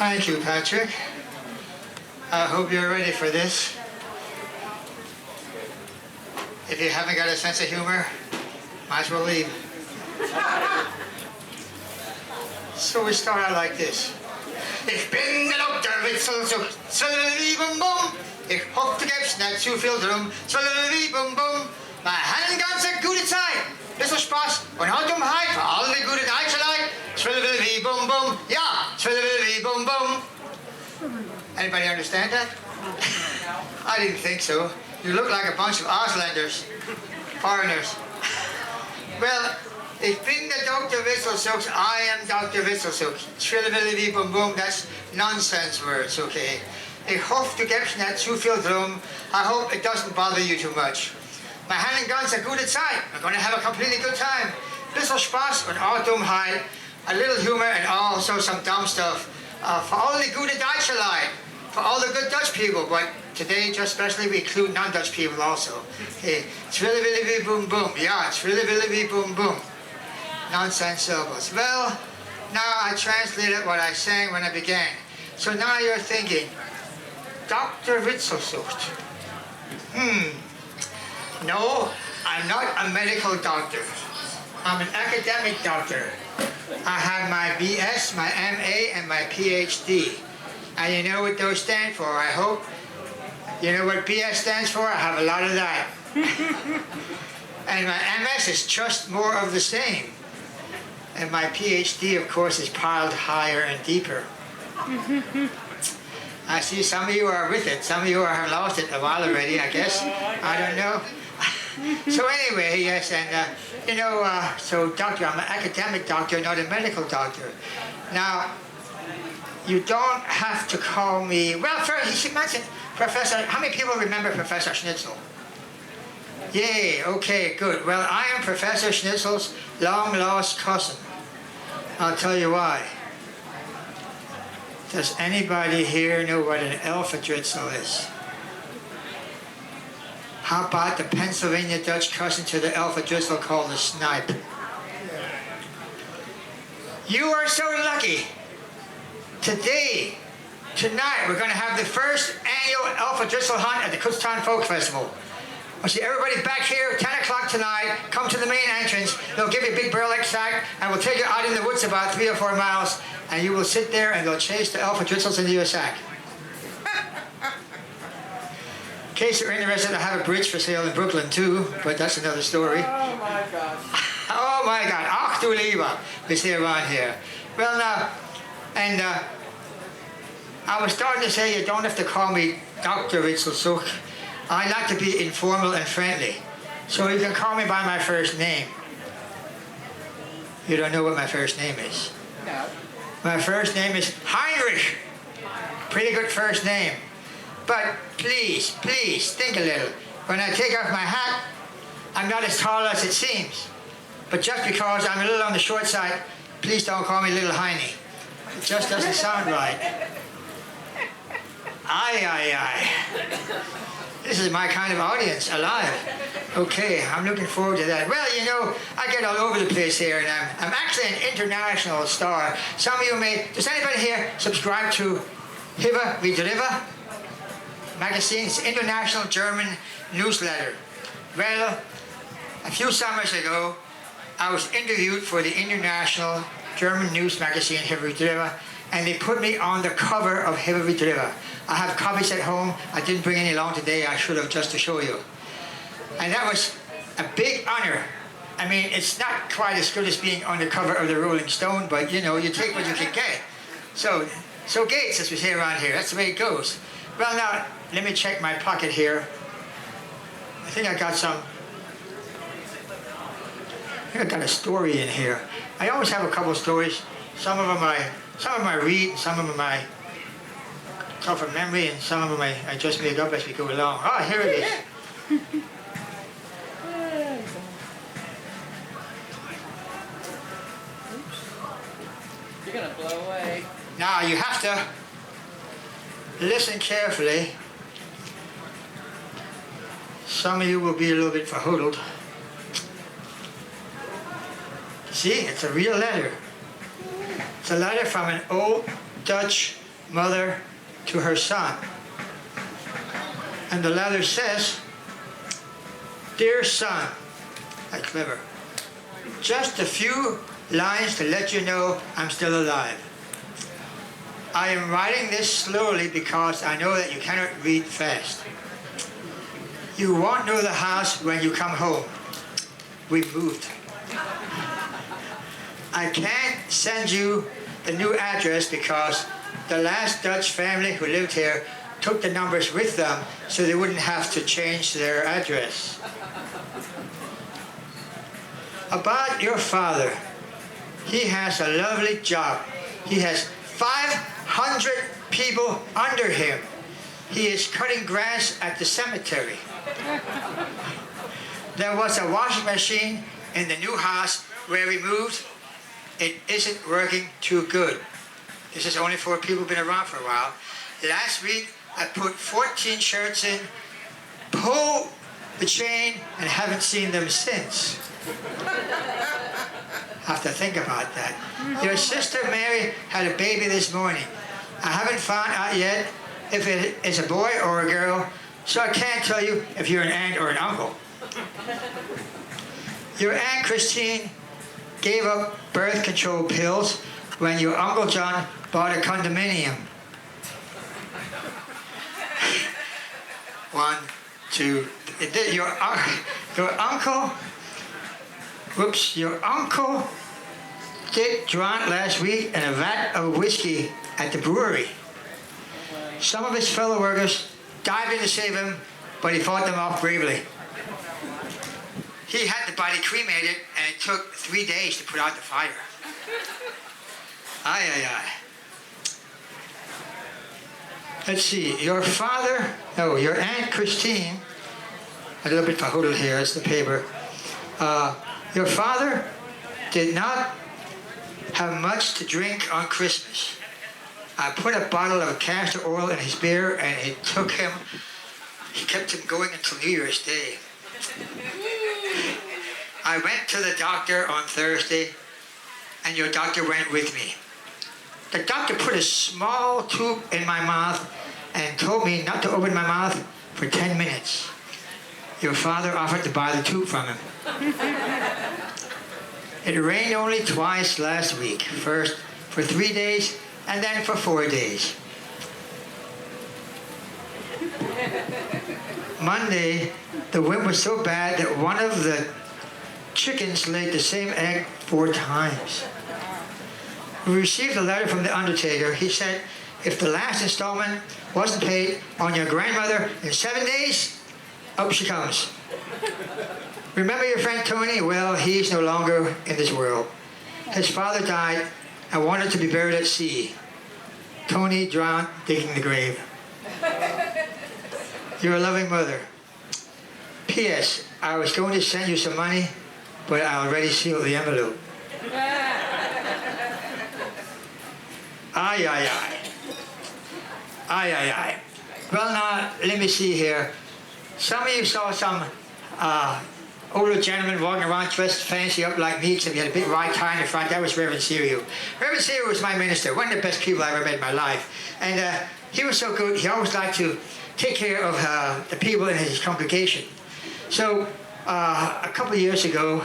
Thank you, Patrick. I hope you're ready for this. If you haven't got a sense of humor, might as well leave. So we start out like this. Ich bin der Dr. Witzelsucht, Zwilleli-Bum-Bum. Ich hoffe, du gibst nicht zu viel drum, Zwilleli-Bum-Bum. Wir haben ganz eine gute Zeit, bisschen Spaß und Handumheit für alle gute deutsche Leute. Zwilleli-Bum-Bum, ja, Zwilleli-Bum-Bum. Anybody understand that? I didn't think so. You look like a bunch of Auslanders, foreigners. Well, ich bin der Dr. Witzelsucht. I am Dr. Witzelsucht. Zwilleli Bum Bum, that's nonsense words, okay? Ich hoffe, du gibst nicht zu viel drum. I hope it doesn't bother you too much. Wir haben ganz eine gute Zeit. We're going to have a completely good time. Bisschen Spaß und auch Dummheit. A little humor and also some dumb stuff. For all the gute Deutsche Leute. For all the good Dutch people. But today, just especially, we include non-Dutch people also. Okay. Zwilleli Bum Bum. Yeah, Zwilleli Bum Bum. Nonsense syllables. Well, now I translated what I sang when I began. So now you're thinking, Dr. Witzelsucht. No, I'm not a medical doctor. I'm an academic doctor. I have my BS, my MA, and my PhD. And you know what those stand for, I hope? You know what BS stands for? I have a lot of that. And my MS is just more of the same. And my PhD, of course, is piled higher and deeper. I see some of you are with it. Some of you have lost it a while already, I guess. I don't know. So anyway, yes, and so doctor, I'm an academic doctor, not a medical doctor. Now, you don't have to call me, well, first, you should mention Professor, how many people remember Professor Schnitzel? Yay, okay, good. Well, I am Professor Schnitzel's long-lost cousin. I'll tell you why. Does anybody here know what an Elferdritzel is? How about the Pennsylvania Dutch cousin to the Elferdritzel called the snipe? You are so lucky. Today, tonight, we're going to have the first annual Elferdritzel hunt at the Kutztown Folk Festival. I'll see everybody back here, 10 o'clock tonight. Come to the main entrance. They'll give you a big burlap sack, and we'll take you out in the woods about 3 or 4 miles, and you will sit there, and they'll chase the Elferdritzels into your sack. In case you're interested, I have a bridge for sale in Brooklyn, too, but that's another story. Oh, my gosh. Oh, my God. Ach, du Lieber. We say around here. Well, now, and I was starting to say you don't have to call me Dr. Witzelsucht. I like to be informal and friendly. So you can call me by my first name. You don't know what my first name is? No. My first name is Heinrich. Pretty good first name. But please, please, think a little. When I take off my hat, I'm not as tall as it seems. But just because I'm a little on the short side, please don't call me Little Heine. It just doesn't sound right. Aye, aye, aye. This is my kind of audience, alive. Okay, I'm looking forward to that. Well, you know, I get all over the place here, and I'm actually an international star. Some of you may, does anybody here subscribe to Hiva Vidriva magazine? It's an international German newsletter. Well, a few summers ago, I was interviewed for the international German news magazine Hiva Vidriva, and they put me on the cover of Hiva Vidriva. I have copies at home. I didn't bring any along today. I should have, just to show you. And that was a big honor. I mean, it's not quite as good as being on the cover of the Rolling Stone, but you know, you take what you can get. So Gates, as we say around here, that's the way it goes. Well, now, let me check my pocket here. I think I got a story in here. I always have a couple of stories. Some of them I read, some of them I tell from memory, and some of them I just make up as we go along. Oh, here it is. You're going to blow away. Now, you have to listen carefully. Some of you will be a little bit verhoodled. See, it's a real letter. It's a letter from an old Dutch mother to her son. And the letter says, "Dear son," that's clever, "just a few lines to let you know I'm still alive. I am writing this slowly because I know that you cannot read fast. You won't know the house when you come home. We moved. I can't send you the new address because the last Dutch family who lived here took the numbers with them so they wouldn't have to change their address. About your father, he has a lovely job. He has 500 people under him. He is cutting grass at the cemetery. There was a washing machine in the new house where we moved. It isn't working too good. This is only for people who've been around for a while. Last week, I put 14 shirts in, pulled the chain, and haven't seen them since." Have to think about that. "Your sister Mary had a baby this morning. I haven't found out yet if it is a boy or a girl, so I can't tell you if you're an aunt or an uncle. Your Aunt Christine gave up birth control pills when your Uncle John bought a condominium." One, two, your uncle Dick drowned last week in a vat of whiskey at the brewery. Some of his fellow workers dived in to save him, but he fought them off bravely. He had the body cremated, and it took 3 days to put out the fire. Ay, ay, ay. Let's see, your Aunt Christine, a little bit verhoodled here, it's the paper. Your father did not have much to drink on Christmas. I put a bottle of castor oil in his beer, and he kept him going until New Year's Day. I went to the doctor on Thursday, and your doctor went with me. The doctor put a small tube in my mouth and told me not to open my mouth for 10 minutes. Your father offered to buy the tube from him. It rained only twice last week, first for 3 days and then for 4 days. Monday, the wind was so bad that one of the chickens laid the same egg 4 times. We received a letter from the undertaker. He said, if the last installment wasn't paid on your grandmother in 7 days, up she comes. Remember your friend Tony? Well, he's no longer in this world. His father died and wanted to be buried at sea. Tony drowned digging the grave. Your loving mother. P.S. I was going to send you some money, but I already sealed the envelope. Ay, ay, ay. Ay, ay, ay. Well, now, let me see here. Some of you saw some older gentleman walking around dressed fancy up like me, except he had a big white tie in the front. That was Reverend Sern. Reverend Sern was my minister, one of the best people I ever met in my life. And he was so good, he always liked to take care of the people in his congregation. So, a couple of years ago,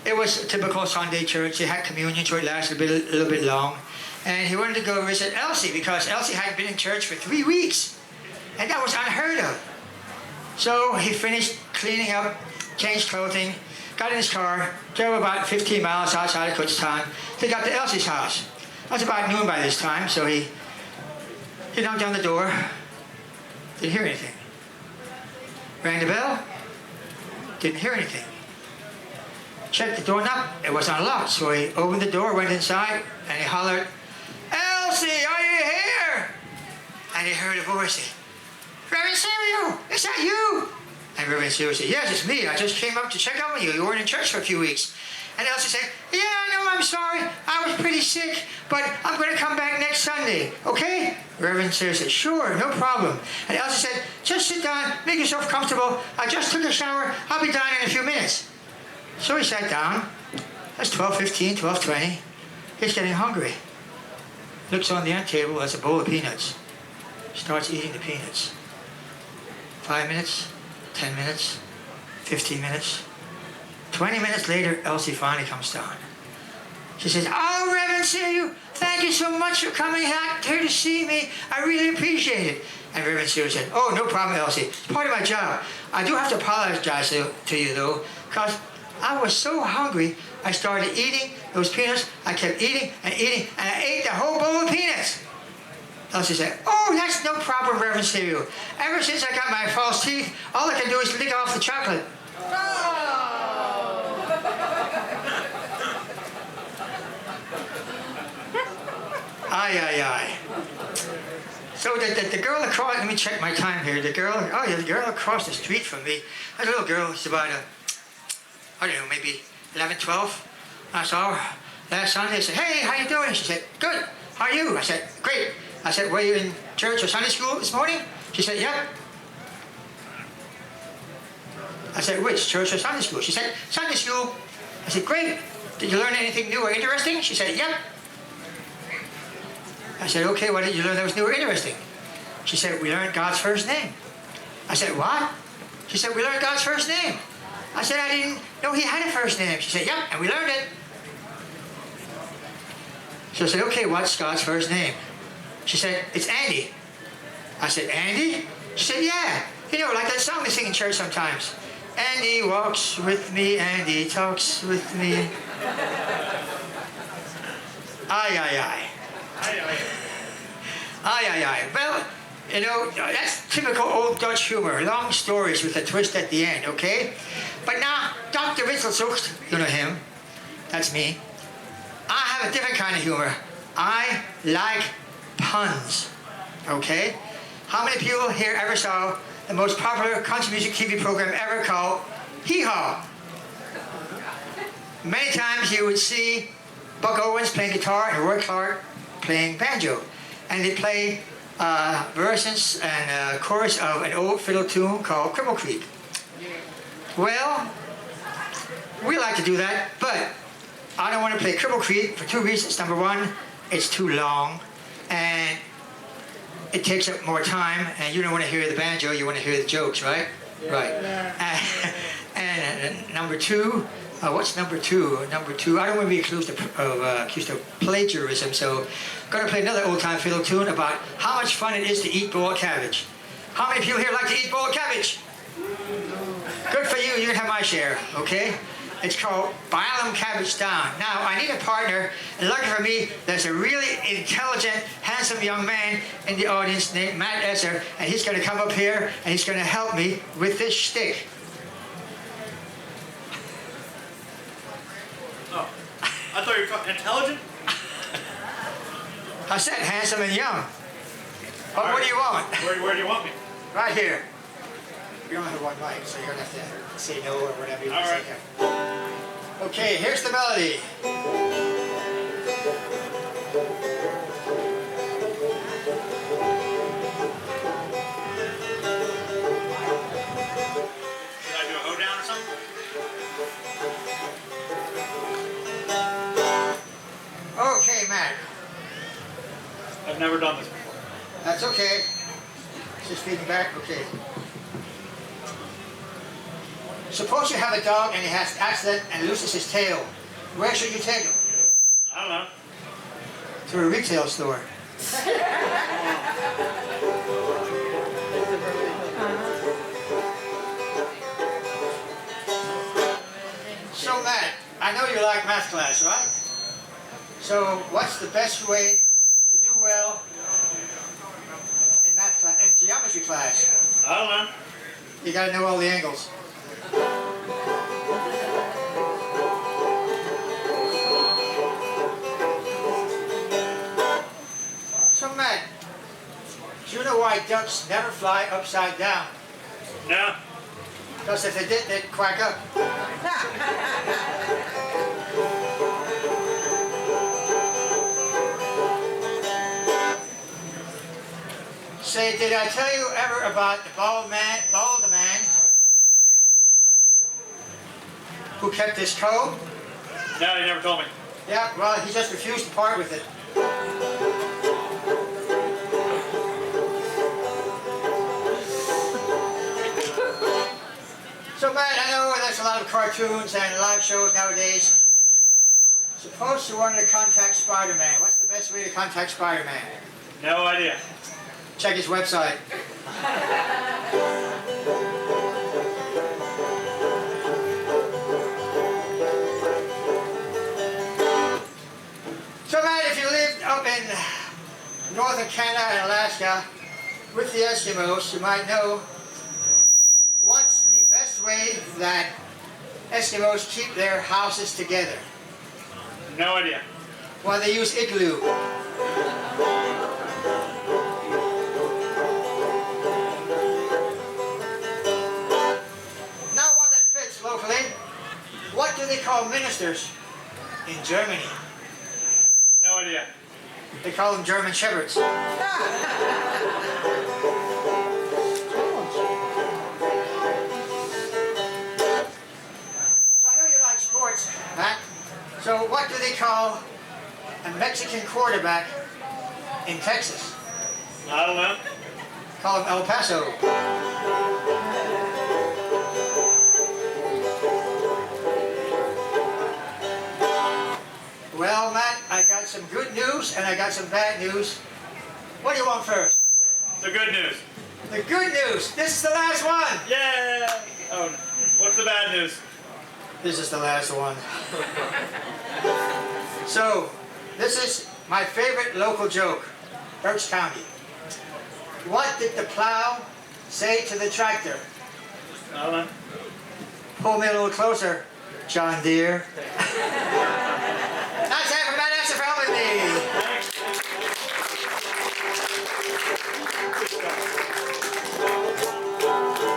it was a typical Sunday church. They had communion, so it lasted a little bit long. And he wanted to go visit Elsie because Elsie hadn't been in church for 3 weeks. And that was unheard of. So he finished cleaning up, changed clothing, got in his car, drove about 15 miles outside of Kutztown. They got to Elsie's house. It was about noon by this time, so he knocked on the door. Didn't hear anything. Rang the bell. Didn't hear anything. Checked the doorknob. It was unlocked, so he opened the door, went inside, and he hollered, "Elsie, are you here?" And he heard a voice say, "Reverend Sern, is that you?" And Reverend Sern said, "Yes, it's me. I just came up to check up on you. You weren't in church for a few weeks." And Elsie said, "Yeah, I know, I'm sorry. I was pretty sick, but I'm going to come back next Sunday, okay?" Reverend Sern said, "Sure, no problem." And Elsie said, "Just sit down, make yourself comfortable. I just took a shower. I'll be down in a few minutes." So he sat down. That's 12:15, 12:20. He's getting hungry. looks on the end table, there's a bowl of peanuts. Starts eating the peanuts. 5 minutes, 10 minutes, 15 minutes. 20 minutes later, Elsie finally comes down. She says, "Oh, Reverend Sern, thank you so much for coming out here to see me. I really appreciate it." And Reverend Sern said, "Oh, no problem, Elsie. It's part of my job. I do have to apologize to you, though, because I was so hungry, I started eating those peanuts. I kept eating, and I ate the whole bowl of peanuts." Elsie said, "Oh, that's no problem, Reverend Sern. Ever since I got my false teeth, all I can do is lick off the chocolate." Aye, aye, aye. So the girl across, let me check my time here. The girl across the street from me, a little girl, she's about, I don't know, maybe 11, 12. I saw her last Sunday. I said, "Hey, how you doing?" She said, "Good. How are you?" I said, "Great." I said, "Were you in church or Sunday school this morning?" She said, "Yep." I said, "Which, church or Sunday school?" She said, "Sunday school." I said, "Great. Did you learn anything new or interesting?" She said, "Yep." I said, "Okay, what did you learn that was new or interesting?" She said, "We learned God's first name." I said, "What?" She said, "We learned God's first name." I said, "I didn't know he had a first name." She said, "Yep, and we learned it." So I said, "Okay, what's God's first name?" She said, "It's Andy." I said, "Andy?" She said, "Yeah. You know, like that song they sing in church sometimes. Andy walks with me, Andy talks with me." Aye, aye, aye. Aye, aye. Aye, aye, aye. Well, you know, that's typical old Dutch humor. Long stories with a twist at the end, okay? But now, Dr. Witzelsucht, you know him. That's me. I have a different kind of humor. I like puns, okay? How many people here ever saw the most popular country music TV program ever called Hee Haw? Many times you would see Buck Owens playing guitar and Roy Clark playing banjo. And they play versions and chorus of an old fiddle tune called Cripple Creek. Well, we like to do that, but I don't want to play Cripple Creek for two reasons. Number one, it's too long, and it takes up more time, and you don't want to hear the banjo, you want to hear the jokes, right? Yeah. Right. And number two, what's number two? Number two, I don't want to be accused of plagiarism, so I'm going to play another old-time fiddle tune about how much fun it is to eat boiled cabbage. How many people here like to eat boiled cabbage? Good for you, you can have my share, okay? It's called Bile 'em Cabbage Down. Now, I need a partner, and lucky for me, there's a really intelligent, handsome young man in the audience named Matt Esser, and he's going to come up here, and he's going to help me with this shtick. Oh, I thought you were talking intelligent. I said handsome and young. But what do you want? Where do you want me? Right here. We only have one mic, so you're going to have to say no or whatever you want to say here. Okay, here's the melody. Should I do a hoedown or something? Okay, Matt. I've never done this before. That's okay. Just feeding back. Okay. Suppose you have a dog and he has an accident and loses his tail. Where should you take him? I don't know. To a retail store. So Matt, I know you like math class, right? So what's the best way to do well in math class, in geometry class? I don't know. You gotta know all the angles. So Matt, do you know why ducks never fly upside down? No. Because if they did, they'd quack up. Say, did I tell you ever about the bald man who kept his coat? No, you never told me. Yeah, well, he just refused to part with it. Matt, I know there's a lot of cartoons and live shows nowadays. Suppose you wanted to contact Spider-Man. What's the best way to contact Spider-Man? No idea. Check his website. So Matt, if you lived up in northern Canada and Alaska with the Eskimos, you might know what's the best way that Eskimos keep their houses together. No idea. Well, they use igloo. Now one that fits locally. What do they call ministers in Germany? No idea. They call them German shepherds. So I know you like sports, Matt. So what do they call a Mexican quarterback in Texas? I don't know. Call him El Paso. Well, Matt, I got some good news and I got some bad news. What do you want first? The good news. The good news. This is the last one. Yeah. Oh, no. What's the bad news? This is the last one. So, this is my favorite local joke, Berks County. What did the plow say to the tractor? I don't know. Pull me a little closer, John Deere. Nice time for Matt Astor for helping me.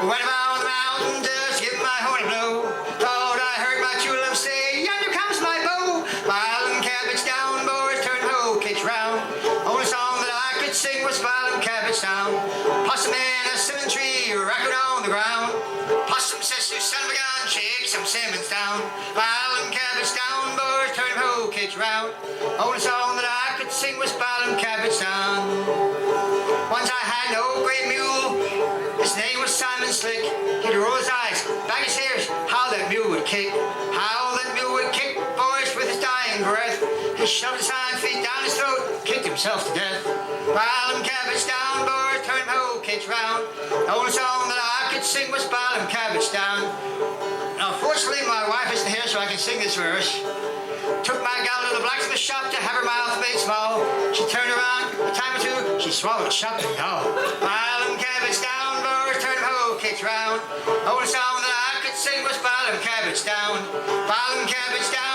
Went around the mountain just give my horn a blow. Thought I heard my true love say, yonder comes my bow. Smiling cabbage down, boys turn ho, kicks round. Only song that I could sing was smiling cabbage down. Possum in a cinnamon tree, rocking on the ground. Possum says to son of a gun, shake some cinnamons down. Smiling cabbage down, boys turn ho, kicks round. Only song that I could sing was smiling cabbage down. Once I had an old gray mule. His name was Simon Slick. He'd roll his eyes, back his ears, how that mule would kick. How that mule would kick, boys, with his dying breath. He shoved his hind feet down his throat, kicked himself to death. Pile him cabbage down, boys, turn him ho, kicks round. The only song that I could sing was pile him cabbage down. Now, fortunately, my wife isn't here, so I can sing this verse. Took my gal to the blacksmith shop to have her mouth made small. She turned around a time or two, she swallowed shut and all. Pile him cabbage down, boys, turn him ho, kicks round. The only song that I could sing was pile him cabbage down. Pile him cabbage down.